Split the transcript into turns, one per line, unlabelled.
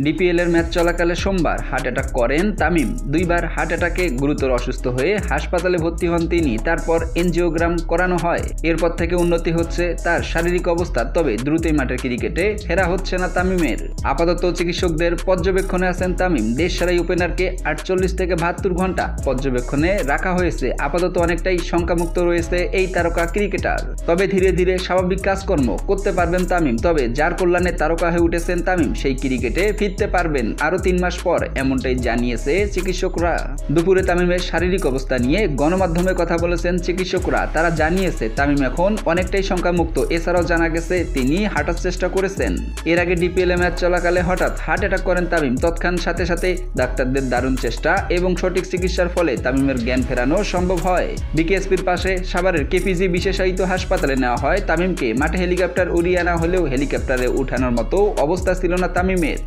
DPL এর match চলাকালে সোমবার হার্ট অ্যাটাক করেন তামিম। দুইবার হার্ট অ্যাটাকে গুরুতর অসুস্থ হয়ে হাসপাতালে ভর্তি হন তিনি। তারপর এনজিওগ্রাম করানো হয়। এরপর থেকে উন্নতি হচ্ছে তার শারীরিক অবস্থা, তবে দ্রুতই মাঠের ক্রিকেটে ফেরা হচ্ছে না তামিমের। আপাতত চিকিৎসকদের পর্যবেক্ষণে আছেন তামিম। দেশ সেরাই ওপেনারকে 48 থেকে 72 ঘন্টা পর্যবেক্ষণে রাখা হয়েছে। আপাতত অনেকটাই শঙ্কামুক্ত রয়েছে এই তারকা ক্রিকেটার। তবে ধীরে ধীরে স্বাভাবিক কাজকর্ম করতে পারবেন তামিম। তবে যার কল্যাণে তারকা হয়ে উঠেছেন তামিম, সেই ক্রিকেটে ফিরতে পারবেন আরো 3 মাস পর, এমনটাই জানিয়েছে চিকিৎসকরা। দুপুরে তামিমের শারীরিক অবস্থা নিয়ে গণমাধ্যমে কথা বলেছেন চিকিৎসকরা। তারা জানিয়েছে তামিম এখন অনেকটাই শঙ্কামুক্ত। এছাড়াও জানা গেছে তিনি হাঁটার চেষ্টা করেছেন। এর আগে ডিপিএল ম্যাচ চলাকালে হঠাৎ হার্ট অ্যাটাক করেন তামিম। তৎক্ষণ সাথে সাথে ডাক্তারদের দারুণ চেষ্টা এবং সঠিক চিকিৎসার ফলে তামিমের জ্ঞান ফেরানো সম্ভব হয়। বিকেএসপির পাশে সাভারের কেপিজি বিশেষায়িত হাসপাতালে নেওয়া হয় তামিমকে। মাঠে হেলিকপ্টার উড়িয়ে আনা হলেও হেলিকপ্টারে উঠানোর মতো অবস্থা ছিল না তামিমের।